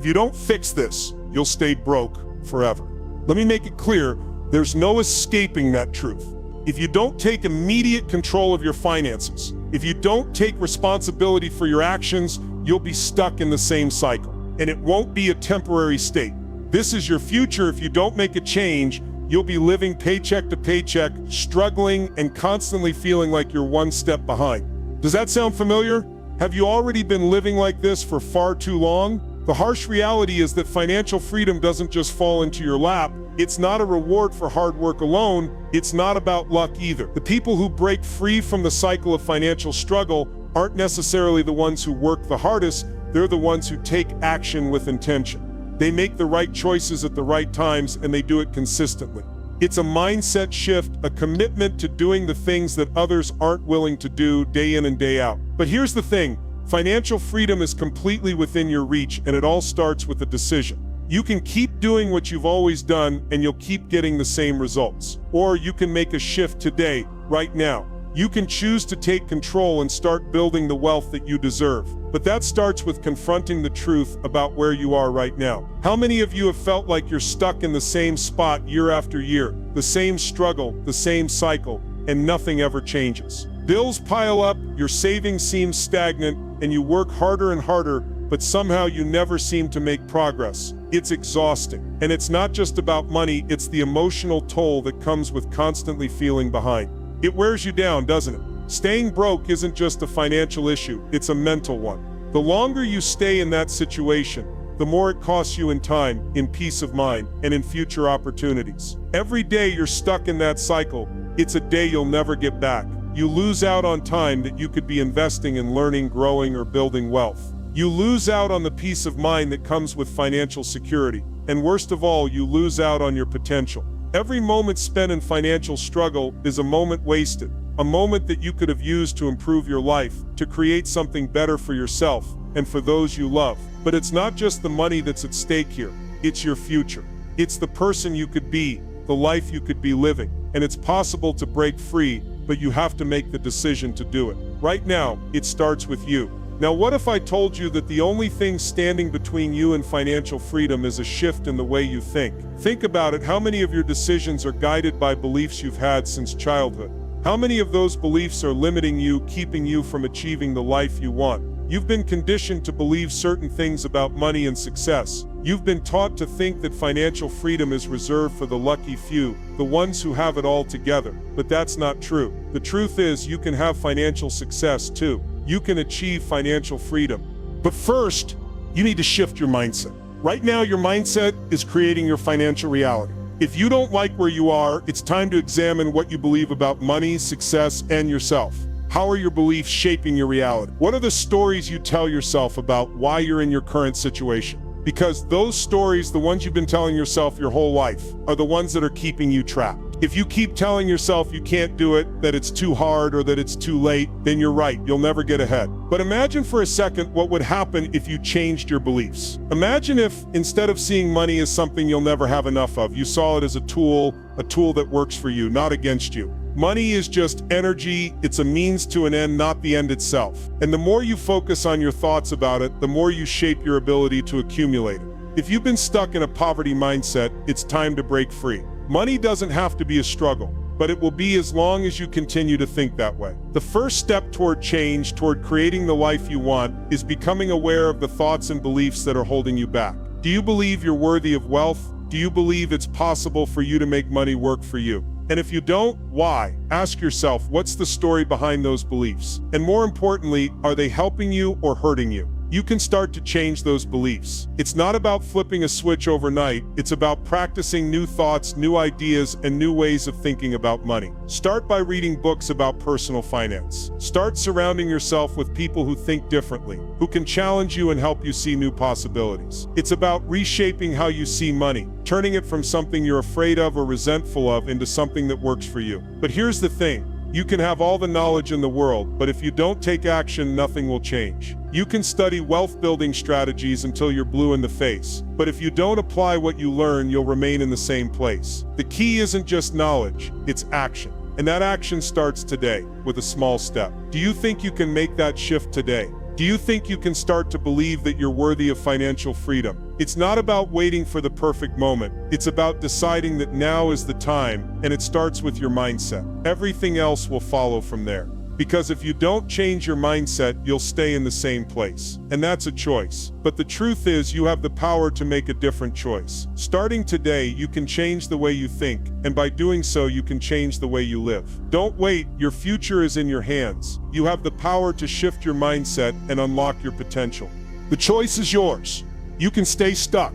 If you don't fix this, you'll stay broke forever. Let me make it clear, there's no escaping that truth. If you don't take immediate control of your finances, if you don't take responsibility for your actions, you'll be stuck in the same cycle. And it won't be a temporary state. This is your future. If you don't make a change, you'll be living paycheck to paycheck, struggling and constantly feeling like you're one step behind. Does that sound familiar? Have you already been living like this for far too long? The harsh reality is that financial freedom doesn't just fall into your lap. It's not a reward for hard work alone. It's not about luck either. The people who break free from the cycle of financial struggle aren't necessarily the ones who work the hardest. They're the ones who take action with intention. They make the right choices at the right times, and they do it consistently. It's a mindset shift, a commitment to doing the things that others aren't willing to do day in and day out. But here's the thing, financial freedom is completely within your reach, and it all starts with a decision. You can keep doing what you've always done, and you'll keep getting the same results. Or you can make a shift today, right now. You can choose to take control and start building the wealth that you deserve. But that starts with confronting the truth about where you are right now. How many of you have felt like you're stuck in the same spot year after year, the same struggle, the same cycle, and nothing ever changes? Bills pile up, your savings seem stagnant, and you work harder and harder, but somehow you never seem to make progress. It's exhausting. And it's not just about money, it's the emotional toll that comes with constantly feeling behind. It wears you down, doesn't it? Staying broke isn't just a financial issue, it's a mental one. The longer you stay in that situation, the more it costs you in time, in peace of mind, and in future opportunities. Every day you're stuck in that cycle, it's a day you'll never get back. You lose out on time that you could be investing in learning, growing, or building wealth. You lose out on the peace of mind that comes with financial security. And worst of all, you lose out on your potential. Every moment spent in financial struggle is a moment wasted, a moment that you could have used to improve your life, to create something better for yourself and for those you love. But it's not just the money that's at stake here, it's your future. It's the person you could be, the life you could be living. And it's possible to break free, but you have to make the decision to do it. Right now, it starts with you. Now, what if I told you that the only thing standing between you and financial freedom is a shift in the way you think? Think about it. How many of your decisions are guided by beliefs you've had since childhood? How many of those beliefs are limiting you, keeping you from achieving the life you want? You've been conditioned to believe certain things about money and success. You've been taught to think that financial freedom is reserved for the lucky few, the ones who have it all together. But that's not true. The truth is, you can have financial success too. You can achieve financial freedom. But first, you need to shift your mindset. Right now, your mindset is creating your financial reality. If you don't like where you are, it's time to examine what you believe about money, success, and yourself. How are your beliefs shaping your reality? What are the stories you tell yourself about why you're in your current situation? Because those stories, the ones you've been telling yourself your whole life, are the ones that are keeping you trapped. If you keep telling yourself you can't do it, that it's too hard, or that it's too late, then you're right, you'll never get ahead. But imagine for a second what would happen if you changed your beliefs. Imagine if, instead of seeing money as something you'll never have enough of, you saw it as a tool that works for you, not against you. Money is just energy, it's a means to an end, not the end itself. And the more you focus on your thoughts about it, the more you shape your ability to accumulate it. If you've been stuck in a poverty mindset, it's time to break free. Money doesn't have to be a struggle, but it will be as long as you continue to think that way. The first step toward change, toward creating the life you want, is becoming aware of the thoughts and beliefs that are holding you back. Do you believe you're worthy of wealth? Do you believe it's possible for you to make money work for you? And if you don't, why? Ask yourself, what's the story behind those beliefs? And more importantly, are they helping you or hurting you? You can start to change those beliefs. It's not about flipping a switch overnight. It's about practicing new thoughts, new ideas, and new ways of thinking about money. Start by reading books about personal finance. Start surrounding yourself with people who think differently, who can challenge you and help you see new possibilities. It's about reshaping how you see money, turning it from something you're afraid of or resentful of into something that works for you. But here's the thing. You can have all the knowledge in the world, but if you don't take action, nothing will change. You can study wealth-building strategies until you're blue in the face, but if you don't apply what you learn, you'll remain in the same place. The key isn't just knowledge, it's action. And that action starts today, with a small step. Do you think you can make that shift today? Do you think you can start to believe that you're worthy of financial freedom? It's not about waiting for the perfect moment. It's about deciding that now is the time, and it starts with your mindset. Everything else will follow from there. Because if you don't change your mindset, you'll stay in the same place. And that's a choice. But the truth is, you have the power to make a different choice. Starting today, you can change the way you think, and by doing so, you can change the way you live. Don't wait, your future is in your hands. You have the power to shift your mindset and unlock your potential. The choice is yours. You can stay stuck,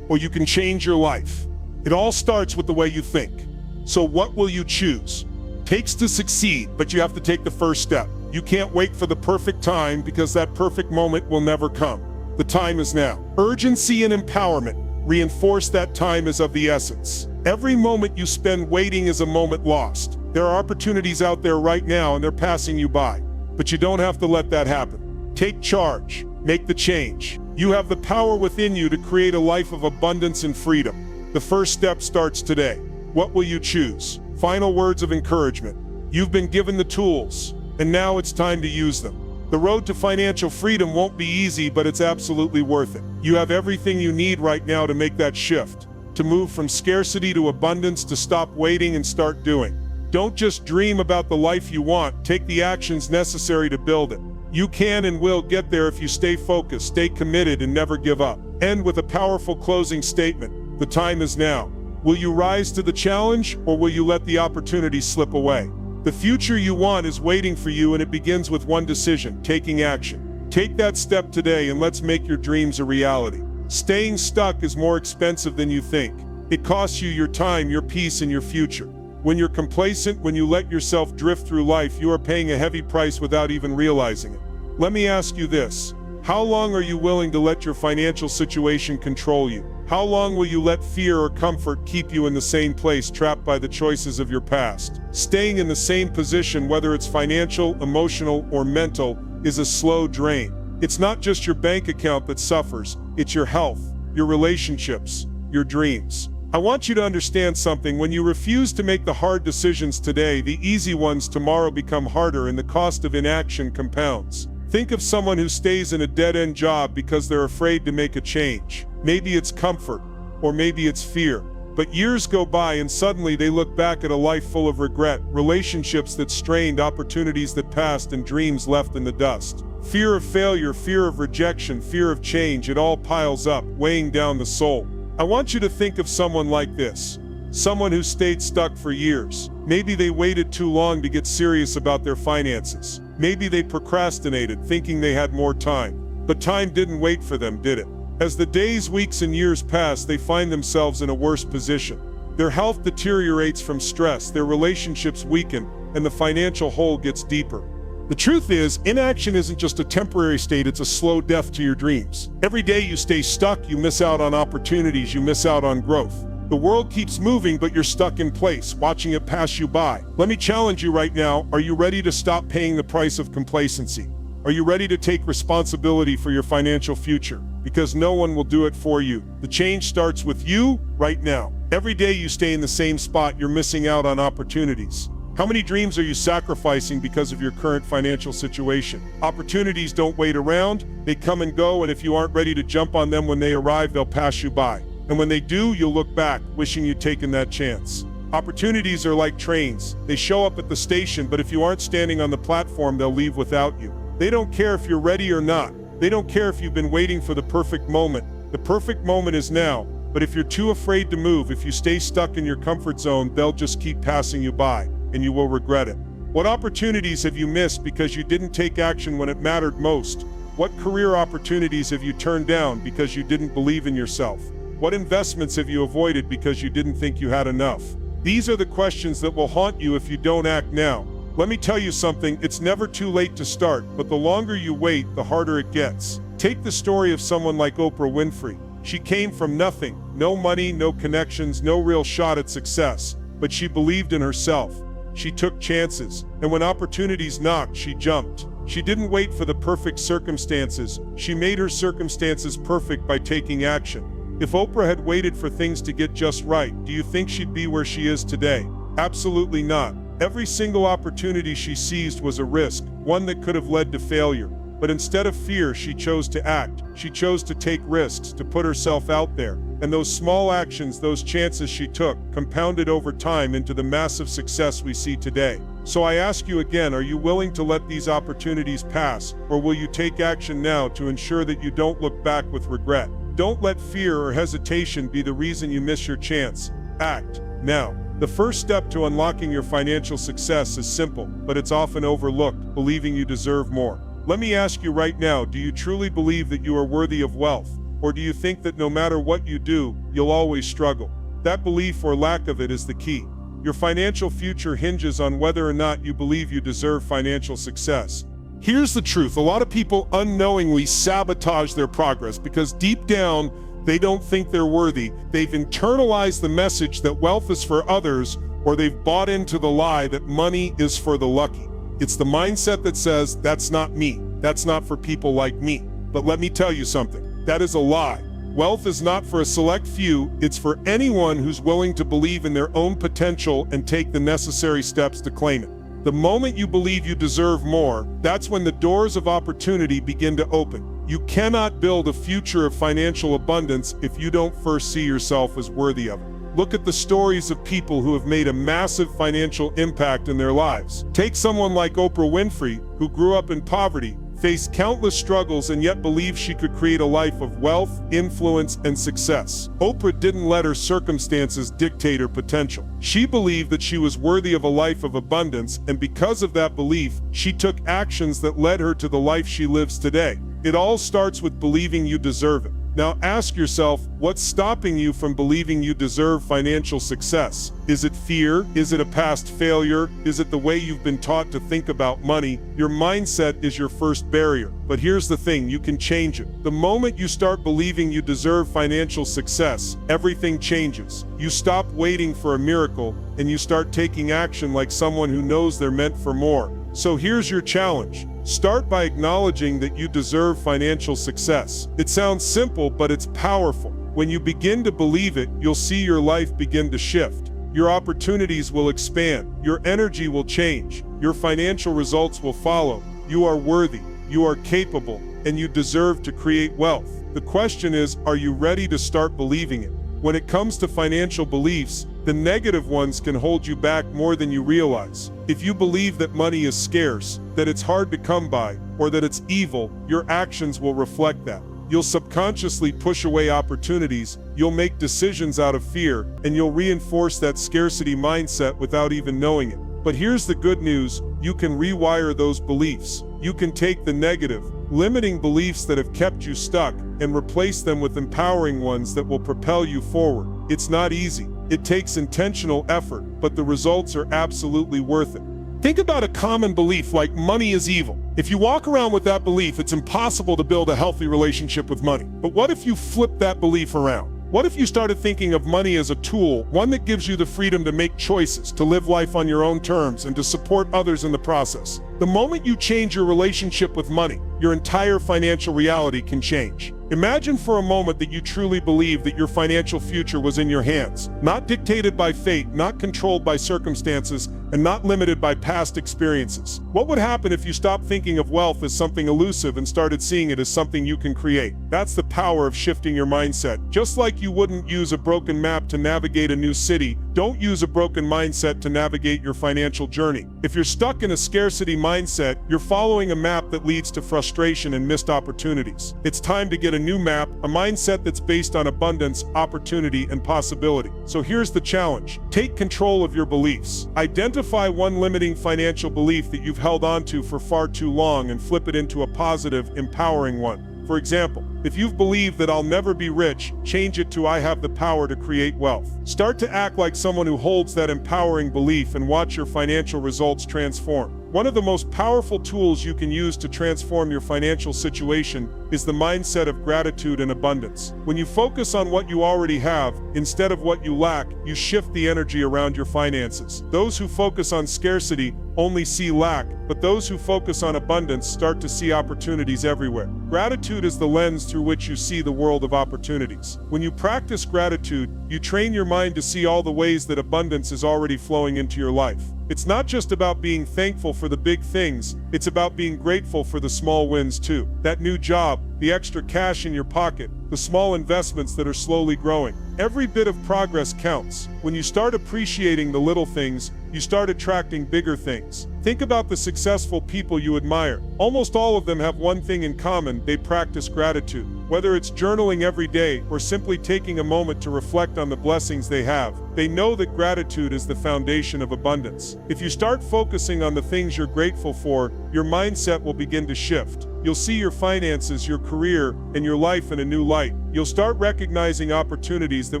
or you can change your life. It all starts with the way you think. So what will you choose? Takes to succeed, but you have to take the first step. You can't wait for the perfect time because that perfect moment will never come. The time is now. Urgency and empowerment reinforce that time is of the essence. Every moment you spend waiting is a moment lost. There are opportunities out there right now and they're passing you by, but you don't have to let that happen. Take charge, make the change. You have the power within you to create a life of abundance and freedom. The first step starts today. What will you choose? Final words of encouragement. You've been given the tools, and now it's time to use them. The road to financial freedom won't be easy, but it's absolutely worth it. You have everything you need right now to make that shift, to move from scarcity to abundance, to stop waiting and start doing. Don't just dream about the life you want, take the actions necessary to build it. You can and will get there if you stay focused, stay committed, and never give up. End with a powerful closing statement. The time is now. Will you rise to the challenge, or will you let the opportunity slip away? The future you want is waiting for you, and it begins with one decision: taking action. Take that step today, and let's make your dreams a reality. Staying stuck is more expensive than you think. It costs you your time, your peace, and your future. When you're complacent, when you let yourself drift through life, you are paying a heavy price without even realizing it. Let me ask you this: how long are you willing to let your financial situation control you? How long will you let fear or comfort keep you in the same place, trapped by the choices of your past? Staying in the same position, whether it's financial, emotional, or mental, is a slow drain. It's not just your bank account that suffers, it's your health, your relationships, your dreams. I want you to understand something. When you refuse to make the hard decisions today, the easy ones tomorrow become harder, and the cost of inaction compounds. Think of someone who stays in a dead-end job because they're afraid to make a change. Maybe it's comfort, or maybe it's fear. But years go by and suddenly they look back at a life full of regret, relationships that strained, opportunities that passed, and dreams left in the dust. Fear of failure, fear of rejection, fear of change, it all piles up, weighing down the soul. I want you to think of someone like this. Someone who stayed stuck for years. Maybe they waited too long to get serious about their finances. Maybe they procrastinated, thinking they had more time. But time didn't wait for them, did it? As the days, weeks, and years pass, they find themselves in a worse position. Their health deteriorates from stress, their relationships weaken, and the financial hole gets deeper. The truth is, inaction isn't just a temporary state, it's a slow death to your dreams. Every day you stay stuck, you miss out on opportunities, you miss out on growth. The world keeps moving, but you're stuck in place, watching it pass you by. Let me challenge you right now. Are you ready to stop paying the price of complacency? Are you ready to take responsibility for your financial future? Because no one will do it for you. The change starts with you right now. Every day you stay in the same spot, you're missing out on opportunities. How many dreams are you sacrificing because of your current financial situation? Opportunities don't wait around, they come and go, and if you aren't ready to jump on them when they arrive, they'll pass you by. And when they do, you'll look back, wishing you'd taken that chance. Opportunities are like trains. They show up at the station, but if you aren't standing on the platform, they'll leave without you. They don't care if you're ready or not. They don't care if you've been waiting for the perfect moment. The perfect moment is now. But if you're too afraid to move, if you stay stuck in your comfort zone, they'll just keep passing you by, and you will regret it. What opportunities have you missed because you didn't take action when it mattered most? What career opportunities have you turned down because you didn't believe in yourself? What investments have you avoided because you didn't think you had enough? These are the questions that will haunt you if you don't act now. Let me tell you something, it's never too late to start, but the longer you wait, the harder it gets. Take the story of someone like Oprah Winfrey. She came from nothing, no money, no connections, no real shot at success, but she believed in herself. She took chances, and when opportunities knocked, she jumped. She didn't wait for the perfect circumstances. She made her circumstances perfect by taking action. If Oprah had waited for things to get just right, do you think she'd be where she is today? Absolutely not. Every single opportunity she seized was a risk, one that could have led to failure. But instead of fear, she chose to act. She chose to take risks, to put herself out there. And those small actions, those chances she took, compounded over time into the massive success we see today. So I ask you again, are you willing to let these opportunities pass, or will you take action now to ensure that you don't look back with regret? Don't let fear or hesitation be the reason you miss your chance. Act now. The first step to unlocking your financial success is simple, but it's often overlooked: believing you deserve more. Let me ask you right now, do you truly believe that you are worthy of wealth? Or do you think that no matter what you do, you'll always struggle? That belief or lack of it is the key. Your financial future hinges on whether or not you believe you deserve financial success. Here's the truth: a lot of people unknowingly sabotage their progress because deep down, they don't think they're worthy. They've internalized the message that wealth is for others, or they've bought into the lie that money is for the lucky. It's the mindset that says, that's not me, that's not for people like me. But let me tell you something, that is a lie. Wealth is not for a select few, it's for anyone who's willing to believe in their own potential and take the necessary steps to claim it. The moment you believe you deserve more, that's when the doors of opportunity begin to open. You cannot build a future of financial abundance if you don't first see yourself as worthy of it. Look at the stories of people who have made a massive financial impact in their lives. Take someone like Oprah Winfrey, who grew up in poverty, faced countless struggles, and yet believed she could create a life of wealth, influence, and success. Oprah didn't let her circumstances dictate her potential. She believed that she was worthy of a life of abundance, and because of that belief, she took actions that led her to the life she lives today. It all starts with believing you deserve it. Now ask yourself, what's stopping you from believing you deserve financial success? Is it fear? Is it a past failure? Is it the way you've been taught to think about money? Your mindset is your first barrier. But here's the thing, you can change it. The moment you start believing you deserve financial success, everything changes. You stop waiting for a miracle, and you start taking action like someone who knows they're meant for more. So here's your challenge. Start by acknowledging that you deserve financial success. It sounds simple, but it's powerful. When you begin to believe it, you'll see your life begin to shift. Your opportunities will expand. Your energy will change. Your financial results will follow. You are worthy. You are capable, and you deserve to create wealth. The question is, are you ready to start believing it? When it comes to financial beliefs, the negative ones can hold you back more than you realize. If you believe that money is scarce, that it's hard to come by, or that it's evil, your actions will reflect that. You'll subconsciously push away opportunities, you'll make decisions out of fear, and you'll reinforce that scarcity mindset without even knowing it. But here's the good news, you can rewire those beliefs. You can take the negative, limiting beliefs that have kept you stuck and replace them with empowering ones that will propel you forward. It's not easy. It takes intentional effort, but the results are absolutely worth it. Think about a common belief like money is evil. If you walk around with that belief, it's impossible to build a healthy relationship with money. But what if you flip that belief around? What if you started thinking of money as a tool, one that gives you the freedom to make choices, to live life on your own terms, and to support others in the process? The moment you change your relationship with money, your entire financial reality can change. Imagine for a moment that you truly believe that your financial future was in your hands, not dictated by fate, not controlled by circumstances, and not limited by past experiences. What would happen if you stopped thinking of wealth as something elusive and started seeing it as something you can create? That's the power of shifting your mindset. Just like you wouldn't use a broken map to navigate a new city, don't use a broken mindset to navigate your financial journey. If you're stuck in a scarcity mindset, you're following a map that leads to frustration and missed opportunities. It's time to get a new map, a mindset that's based on abundance, opportunity, and possibility. So here's the challenge. Take control of your beliefs. Identify one limiting financial belief that you've held onto for far too long and flip it into a positive, empowering one. For example, if you've believed that I'll never be rich, change it to I have the power to create wealth. Start to act like someone who holds that empowering belief and watch your financial results transform. One of the most powerful tools you can use to transform your financial situation is the mindset of gratitude and abundance. When you focus on what you already have, instead of what you lack, you shift the energy around your finances. Those who focus on scarcity only see lack, but those who focus on abundance start to see opportunities everywhere. Gratitude is the lens through which you see the world of opportunities. When you practice gratitude, you train your mind to see all the ways that abundance is already flowing into your life. It's not just about being thankful for the big things, it's about being grateful for the small wins too. That new job, the extra cash in your pocket, the small investments that are slowly growing. Every bit of progress counts. When you start appreciating the little things, you start attracting bigger things. Think about the successful people you admire. Almost all of them have one thing in common: they practice gratitude. Whether it's journaling every day or simply taking a moment to reflect on the blessings they have, they know that gratitude is the foundation of abundance. If you start focusing on the things you're grateful for, your mindset will begin to shift. You'll see your finances, your career, and your life in a new light. You'll start recognizing opportunities that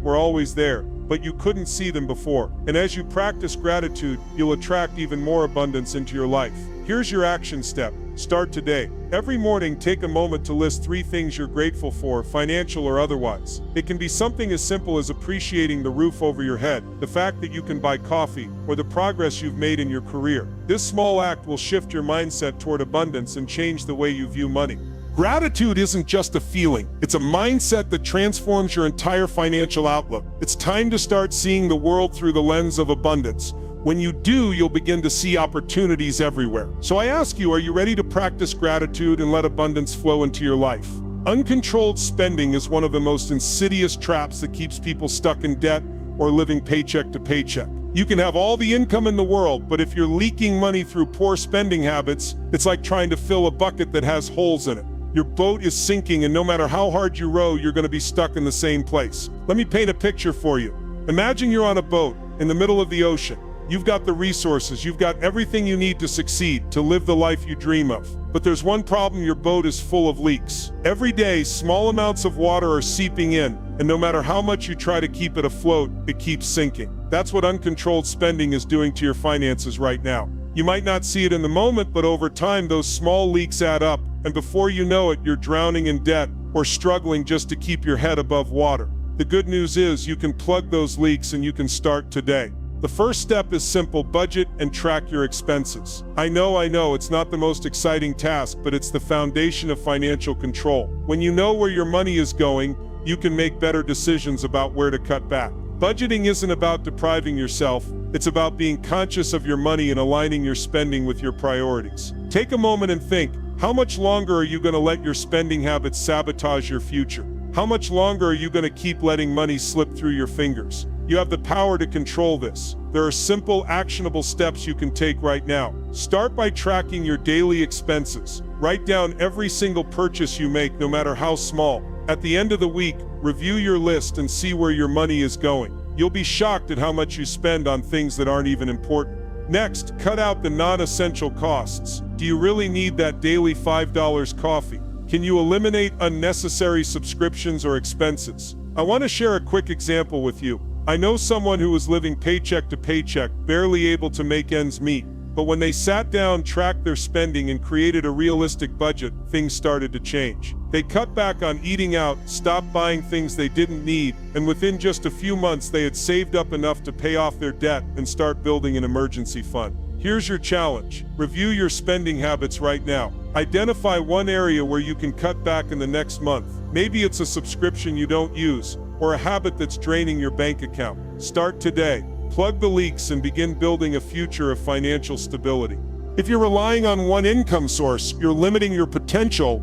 were always there, but you couldn't see them before. And as you practice gratitude, you'll attract even more abundance into your life. Here's your action step. Start today. Every morning, take a moment to list 3 things you're grateful for, financial or otherwise. It can be something as simple as appreciating the roof over your head, the fact that you can buy coffee, or the progress you've made in your career. This small act will shift your mindset toward abundance and change the way you view money. Gratitude isn't just a feeling, it's a mindset that transforms your entire financial outlook. It's time to start seeing the world through the lens of abundance. When you do, you'll begin to see opportunities everywhere. So I ask you, are you ready to practice gratitude and let abundance flow into your life? Uncontrolled spending is one of the most insidious traps that keeps people stuck in debt or living paycheck to paycheck. You can have all the income in the world, but if you're leaking money through poor spending habits, it's like trying to fill a bucket that has holes in it. Your boat is sinking, and no matter how hard you row, you're going to be stuck in the same place. Let me paint a picture for you. Imagine you're on a boat in the middle of the ocean. You've got the resources, you've got everything you need to succeed, to live the life you dream of. But there's one problem: your boat is full of leaks. Every day, small amounts of water are seeping in, and no matter how much you try to keep it afloat, it keeps sinking. That's what uncontrolled spending is doing to your finances right now. You might not see it in the moment, but over time, those small leaks add up, and before you know it, you're drowning in debt or struggling just to keep your head above water. The good news is you can plug those leaks, and you can start today. The first step is simple: budget and track your expenses. I know, it's not the most exciting task, but it's the foundation of financial control. When you know where your money is going, you can make better decisions about where to cut back. Budgeting isn't about depriving yourself, it's about being conscious of your money and aligning your spending with your priorities. Take a moment and think, how much longer are you going to let your spending habits sabotage your future? How much longer are you going to keep letting money slip through your fingers? You have the power to control this. There are simple, actionable steps you can take right now. Start by tracking your daily expenses. Write down every single purchase you make, no matter how small. At the end of the week, review your list and see where your money is going. You'll be shocked at how much you spend on things that aren't even important. Next, cut out the non-essential costs. Do you really need that daily $5 coffee? Can you eliminate unnecessary subscriptions or expenses? I want to share a quick example with you. I know someone who was living paycheck to paycheck, barely able to make ends meet. But when they sat down, tracked their spending, and created a realistic budget, things started to change. They cut back on eating out, stopped buying things they didn't need, and within just a few months they had saved up enough to pay off their debt and start building an emergency fund. Here's your challenge. Review your spending habits right now. Identify one area where you can cut back in the next month. Maybe it's a subscription you don't use, or a habit that's draining your bank account. Start today. Plug the leaks and begin building a future of financial stability. If you're relying on one income source, you're limiting your potential,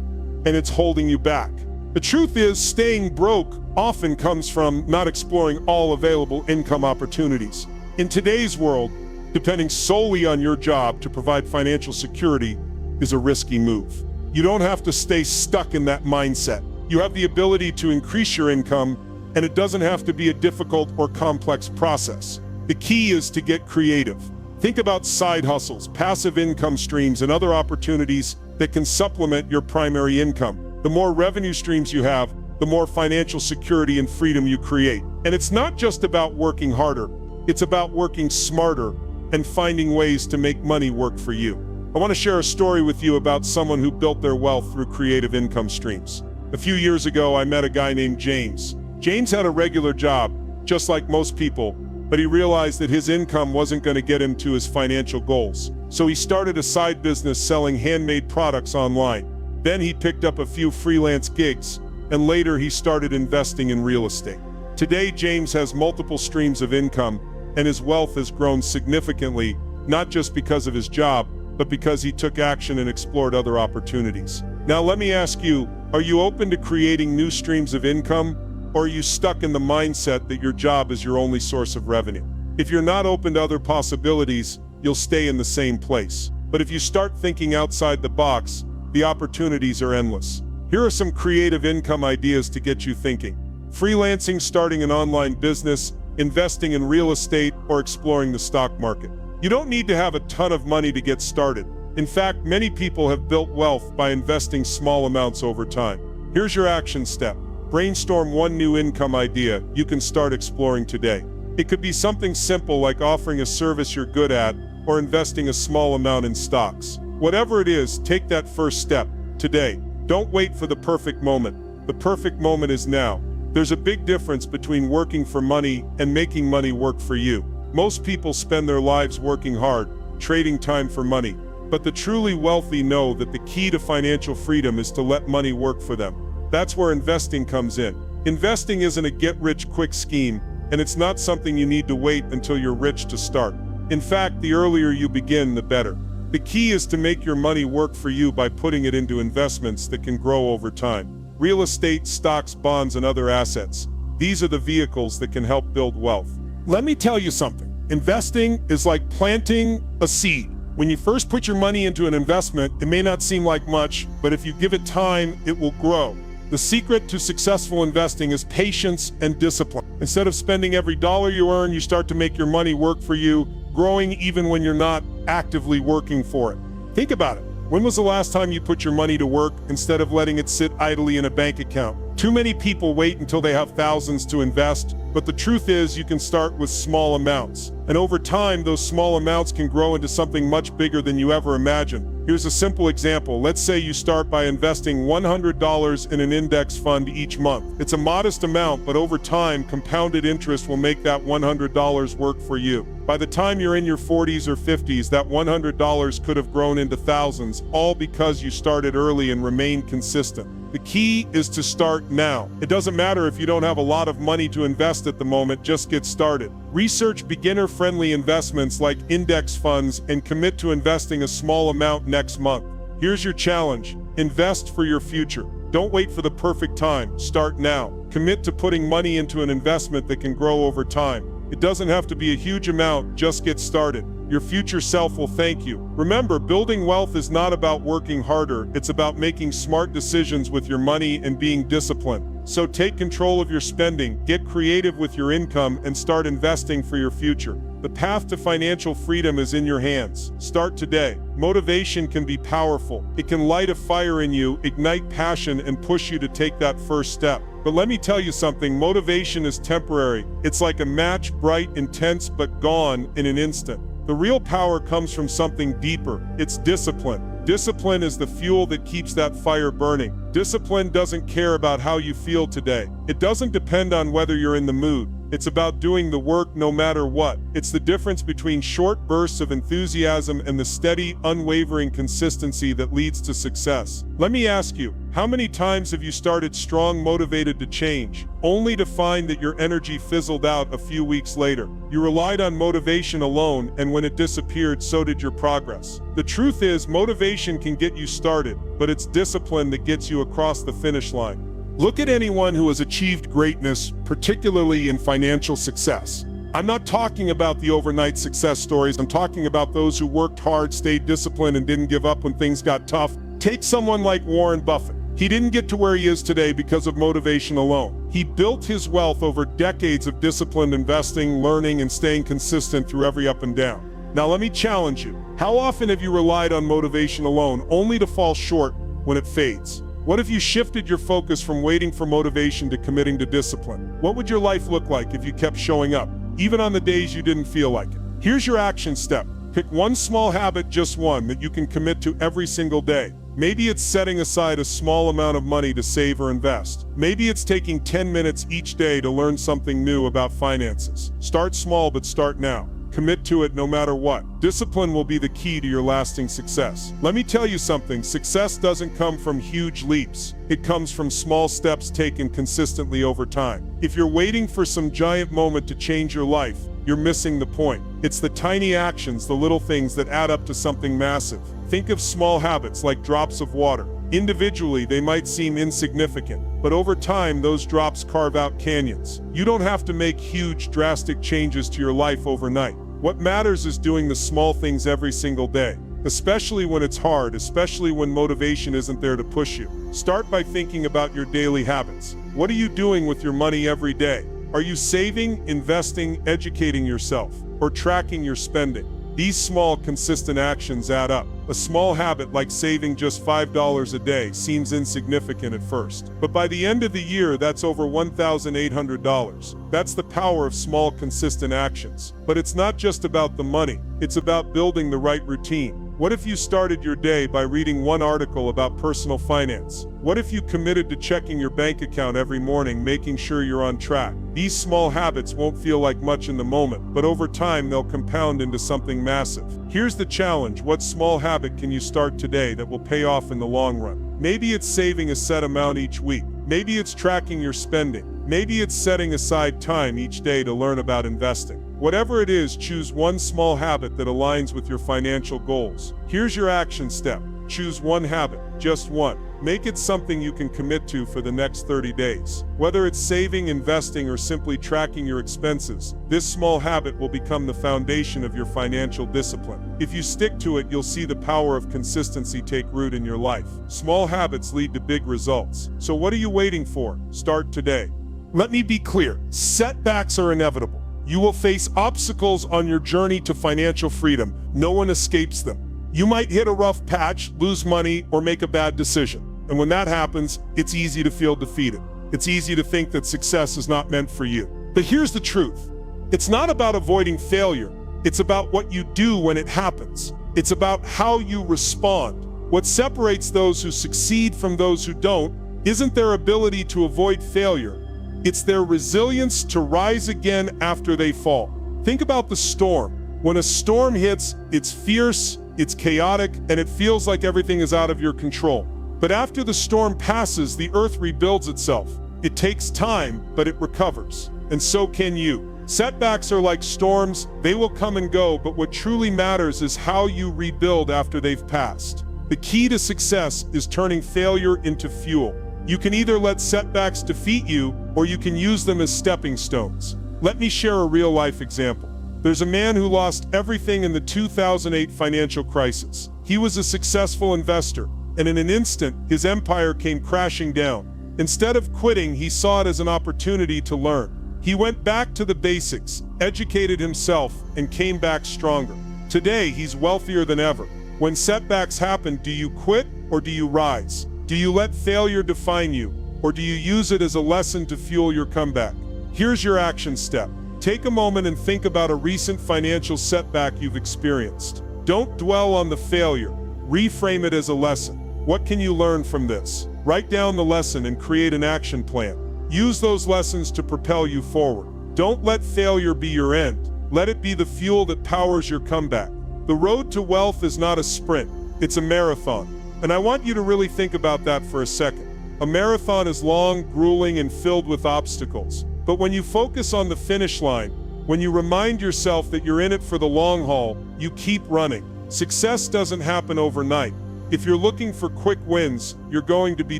and it's holding you back. The truth is, staying broke often comes from not exploring all available income opportunities. In today's world, depending solely on your job to provide financial security is a risky move. You don't have to stay stuck in that mindset. You have the ability to increase your income, and it doesn't have to be a difficult or complex process. The key is to get creative. Think about side hustles, passive income streams, and other opportunities that can supplement your primary income. The more revenue streams you have, the more financial security and freedom you create. And it's not just about working harder, it's about working smarter and finding ways to make money work for you. I want to share a story with you about someone who built their wealth through creative income streams. A few years ago, I met a guy named James. James had a regular job, just like most people, but he realized that his income wasn't going to get him to his financial goals. So he started a side business selling handmade products online. Then he picked up a few freelance gigs, and later he started investing in real estate. Today, James has multiple streams of income, and his wealth has grown significantly, not just because of his job, but because he took action and explored other opportunities. Now let me ask you, are you open to creating new streams of income, or are you stuck in the mindset that your job is your only source of revenue? If you're not open to other possibilities, you'll stay in the same place. But if you start thinking outside the box, the opportunities are endless. Here are some creative income ideas to get you thinking. Freelancing, starting an online business, investing in real estate, or exploring the stock market. You don't need to have a ton of money to get started. In fact, many people have built wealth by investing small amounts over time. Here's your action step. Brainstorm one new income idea you can start exploring today. It could be something simple like offering a service you're good at or investing a small amount in stocks. Whatever it is, take that first step today. Don't wait for the perfect moment. The perfect moment is now. There's a big difference between working for money and making money work for you. Most people spend their lives working hard, trading time for money. But the truly wealthy know that the key to financial freedom is to let money work for them. That's where investing comes in. Investing isn't a get-rich-quick scheme, and it's not something you need to wait until you're rich to start. In fact, the earlier you begin, the better. The key is to make your money work for you by putting it into investments that can grow over time. Real estate, stocks, bonds, and other assets. These are the vehicles that can help build wealth. Let me tell you something. Investing is like planting a seed. When you first put your money into an investment, it may not seem like much, but if you give it time, it will grow. The secret to successful investing is patience and discipline. Instead of spending every dollar you earn, you start to make your money work for you, growing even when you're not actively working for it. Think about it. When was the last time you put your money to work instead of letting it sit idly in a bank account? Too many people wait until they have thousands to invest, but the truth is you can start with small amounts. And over time, those small amounts can grow into something much bigger than you ever imagined. Here's a simple example. Let's say you start by investing $100 in an index fund each month. It's a modest amount, but over time, compounded interest will make that $100 work for you. By the time you're in your 40s or 50s, that $100 could have grown into thousands, all because you started early and remained consistent. The key is to start now. It doesn't matter if you don't have a lot of money to invest at the moment, just get started. Research beginner-friendly investments like index funds and commit to investing a small amount next month. Here's your challenge. Invest for your future. Don't wait for the perfect time. Start now. Commit to putting money into an investment that can grow over time. It doesn't have to be a huge amount, just get started. Your future self will thank you. Remember, building wealth is not about working harder, it's about making smart decisions with your money and being disciplined. So take control of your spending, get creative with your income, and start investing for your future. The path to financial freedom is in your hands. Start today. Motivation can be powerful. It can light a fire in you, ignite passion, and push you to take that first step. But let me tell you something, motivation is temporary. It's like a match, bright, intense, but gone in an instant. The real power comes from something deeper. It's discipline. Discipline is the fuel that keeps that fire burning. Discipline doesn't care about how you feel today. It doesn't depend on whether you're in the mood. It's about doing the work no matter what. It's the difference between short bursts of enthusiasm and the steady, unwavering consistency that leads to success. Let me ask you, how many times have you started strong, motivated to change, only to find that your energy fizzled out a few weeks later? You relied on motivation alone, and when it disappeared, so did your progress. The truth is, motivation can get you started, but it's discipline that gets you across the finish line. Look at anyone who has achieved greatness, particularly in financial success. I'm not talking about the overnight success stories. I'm talking about those who worked hard, stayed disciplined, and didn't give up when things got tough. Take someone like Warren Buffett. He didn't get to where he is today because of motivation alone. He built his wealth over decades of disciplined investing, learning, and staying consistent through every up and down. Now let me challenge you. How often have you relied on motivation alone, only to fall short when it fades? What if you shifted your focus from waiting for motivation to committing to discipline? What would your life look like if you kept showing up, even on the days you didn't feel like it? Here's your action step. Pick one small habit, just one, that you can commit to every single day. Maybe it's setting aside a small amount of money to save or invest. Maybe it's taking 10 minutes each day to learn something new about finances. Start small, but start now. Commit to it no matter what. Discipline will be the key to your lasting success. Let me tell you something, success doesn't come from huge leaps. It comes from small steps taken consistently over time. If you're waiting for some giant moment to change your life, you're missing the point. It's the tiny actions, the little things that add up to something massive. Think of small habits like drops of water. Individually, they might seem insignificant, but over time, those drops carve out canyons. You don't have to make huge, drastic changes to your life overnight. What matters is doing the small things every single day, especially when it's hard, especially when motivation isn't there to push you. Start by thinking about your daily habits. What are you doing with your money every day? Are you saving, investing, educating yourself, or tracking your spending? These small, consistent actions add up. A small habit like saving just $5 a day seems insignificant at first. But by the end of the year, that's over $1,800. That's the power of small, consistent actions. But it's not just about the money. It's about building the right routine. What if you started your day by reading one article about personal finance? What if you committed to checking your bank account every morning, making sure you're on track? These small habits won't feel like much in the moment, but over time they'll compound into something massive. Here's the challenge: what small habit can you start today that will pay off in the long run? Maybe it's saving a set amount each week. Maybe it's tracking your spending. Maybe it's setting aside time each day to learn about investing. Whatever it is, choose one small habit that aligns with your financial goals. Here's your action step. Choose one habit, just one. Make it something you can commit to for the next 30 days. Whether it's saving, investing, or simply tracking your expenses, this small habit will become the foundation of your financial discipline. If you stick to it, you'll see the power of consistency take root in your life. Small habits lead to big results. So what are you waiting for? Start today. Let me be clear. Setbacks are inevitable. You will face obstacles on your journey to financial freedom. No one escapes them. You might hit a rough patch, lose money, or make a bad decision. And when that happens, it's easy to feel defeated. It's easy to think that success is not meant for you. But here's the truth. It's not about avoiding failure. It's about what you do when it happens. It's about how you respond. What separates those who succeed from those who don't isn't their ability to avoid failure. It's their resilience to rise again after they fall. Think about the storm. When a storm hits, it's fierce, it's chaotic, and it feels like everything is out of your control. But after the storm passes, the earth rebuilds itself. It takes time, but it recovers. And so can you. Setbacks are like storms. They will come and go, but what truly matters is how you rebuild after they've passed. The key to success is turning failure into fuel. You can either let setbacks defeat you, or you can use them as stepping stones. Let me share a real-life example. There's a man who lost everything in the 2008 financial crisis. He was a successful investor, and in an instant, his empire came crashing down. Instead of quitting, he saw it as an opportunity to learn. He went back to the basics, educated himself, and came back stronger. Today, he's wealthier than ever. When setbacks happen, do you quit or do you rise? Do you let failure define you, or do you use it as a lesson to fuel your comeback? Here's your action step. Take a moment and think about a recent financial setback you've experienced. Don't dwell on the failure. Reframe it as a lesson. What can you learn from this? Write down the lesson and create an action plan. Use those lessons to propel you forward. Don't let failure be your end. Let it be the fuel that powers your comeback. The road to wealth is not a sprint, it's a marathon. And I want you to really think about that for a second. A marathon is long, grueling, and filled with obstacles. But when you focus on the finish line, when you remind yourself that you're in it for the long haul, you keep running. Success doesn't happen overnight. If you're looking for quick wins, you're going to be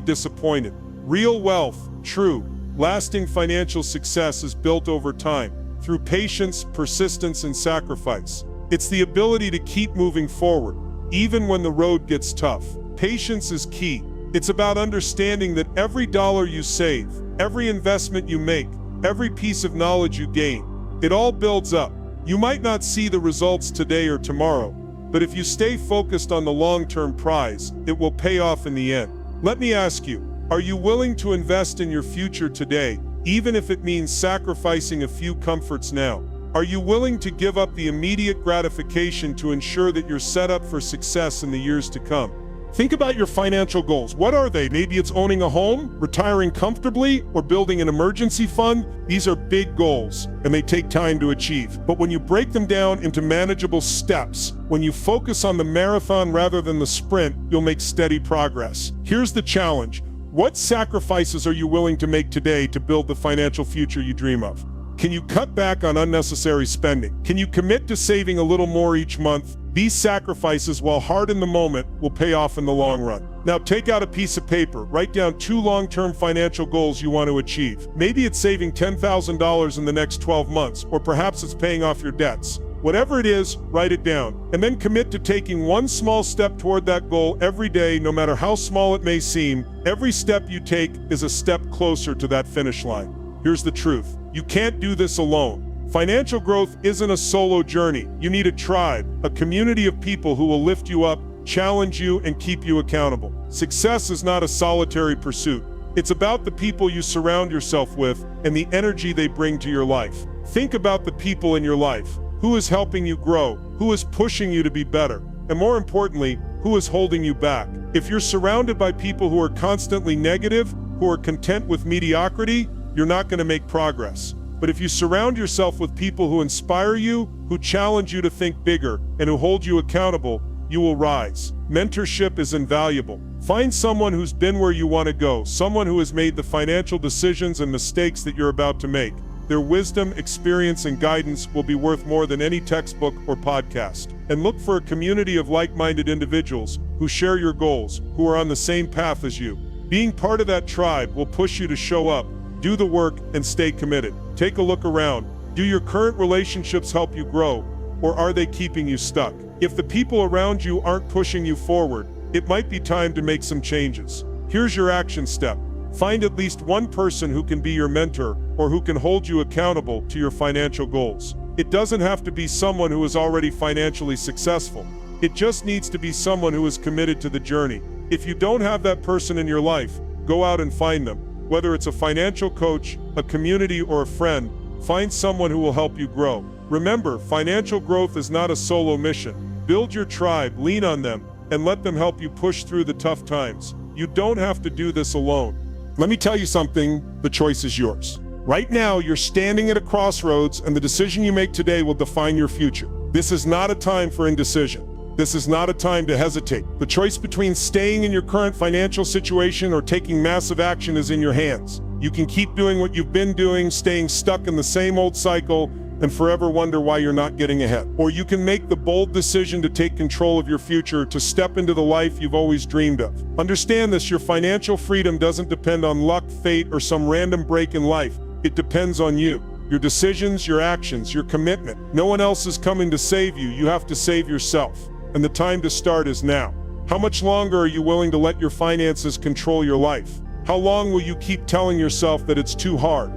disappointed. Real wealth, true, lasting financial success is built over time, through patience, persistence, and sacrifice. It's the ability to keep moving forward, even when the road gets tough. Patience is key. It's about understanding that every dollar you save, every investment you make, every piece of knowledge you gain, it all builds up. You might not see the results today or tomorrow, but if you stay focused on the long-term prize, it will pay off in the end. Let me ask you, are you willing to invest in your future today, even if it means sacrificing a few comforts now? Are you willing to give up the immediate gratification to ensure that you're set up for success in the years to come? Think about your financial goals. What are they? Maybe it's owning a home, retiring comfortably, or building an emergency fund. These are big goals, and they take time to achieve. But when you break them down into manageable steps, when you focus on the marathon rather than the sprint, you'll make steady progress. Here's the challenge. What sacrifices are you willing to make today to build the financial future you dream of? Can you cut back on unnecessary spending? Can you commit to saving a little more each month? These sacrifices, while hard in the moment, will pay off in the long run. Now take out a piece of paper, write down 2 long-term financial goals you want to achieve. Maybe it's saving $10,000 in the next 12 months, or perhaps it's paying off your debts. Whatever it is, write it down, and then commit to taking one small step toward that goal every day, no matter how small it may seem. Every step you take is a step closer to that finish line. Here's the truth. You can't do this alone. Financial growth isn't a solo journey. You need a tribe, a community of people who will lift you up, challenge you, and keep you accountable. Success is not a solitary pursuit. It's about the people you surround yourself with and the energy they bring to your life. Think about the people in your life. Who is helping you grow? Who is pushing you to be better? And more importantly, who is holding you back? If you're surrounded by people who are constantly negative, who are content with mediocrity, you're not going to make progress. But if you surround yourself with people who inspire you, who challenge you to think bigger, and who hold you accountable, you will rise. Mentorship is invaluable. Find someone who's been where you want to go, someone who has made the financial decisions and mistakes that you're about to make. Their wisdom, experience, and guidance will be worth more than any textbook or podcast. And look for a community of like-minded individuals who share your goals, who are on the same path as you. Being part of that tribe will push you to show up, do the work, and stay committed. Take a look around. Do your current relationships help you grow, or are they keeping you stuck? If the people around you aren't pushing you forward, it might be time to make some changes. Here's your action step. Find at least one person who can be your mentor or who can hold you accountable to your financial goals. It doesn't have to be someone who is already financially successful. It just needs to be someone who is committed to the journey. If you don't have that person in your life, go out and find them. Whether it's a financial coach, a community, or a friend, find someone who will help you grow. Remember, financial growth is not a solo mission. Build your tribe, lean on them, and let them help you push through the tough times. You don't have to do this alone. Let me tell you something, the choice is yours. Right now, you're standing at a crossroads, and the decision you make today will define your future. This is not a time for indecision. This is not a time to hesitate. The choice between staying in your current financial situation or taking massive action is in your hands. You can keep doing what you've been doing, staying stuck in the same old cycle, and forever wonder why you're not getting ahead. Or you can make the bold decision to take control of your future, to step into the life you've always dreamed of. Understand this, your financial freedom doesn't depend on luck, fate, or some random break in life. It depends on you. Your decisions, your actions, your commitment. No one else is coming to save you. You have to save yourself. And the time to start is now. How much longer are you willing to let your finances control your life? How long will you keep telling yourself that it's too hard,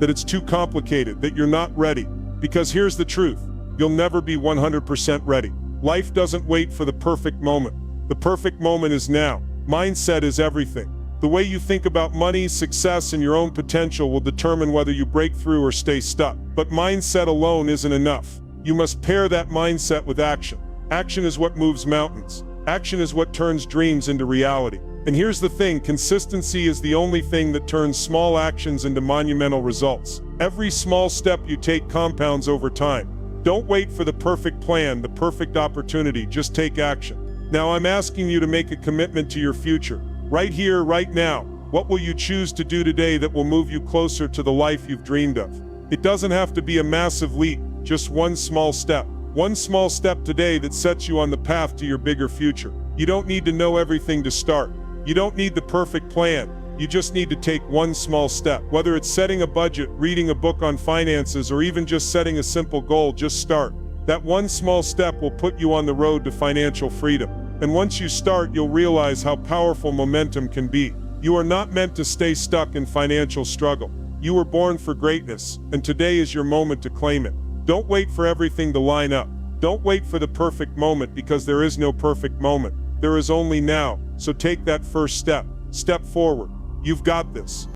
that it's too complicated, that you're not ready? Because here's the truth, you'll never be 100% ready. Life doesn't wait for the perfect moment. The perfect moment is now. Mindset is everything. The way you think about money, success, and your own potential will determine whether you break through or stay stuck. But mindset alone isn't enough. You must pair that mindset with action. Action is what moves mountains. Action is what turns dreams into reality. And here's the thing, consistency is the only thing that turns small actions into monumental results. Every small step you take compounds over time. Don't wait for the perfect plan, the perfect opportunity, just take action. Now I'm asking you to make a commitment to your future. Right here, right now. What will you choose to do today that will move you closer to the life you've dreamed of? It doesn't have to be a massive leap, just one small step. One small step today that sets you on the path to your bigger future. You don't need to know everything to start. You don't need the perfect plan. You just need to take one small step. Whether it's setting a budget, reading a book on finances, or even just setting a simple goal, just start. That one small step will put you on the road to financial freedom. And once you start, you'll realize how powerful momentum can be. You are not meant to stay stuck in financial struggle. You were born for greatness, and today is your moment to claim it. Don't wait for everything to line up. Don't wait for the perfect moment, because there is no perfect moment. There is only now. So take that first step. Step forward. You've got this.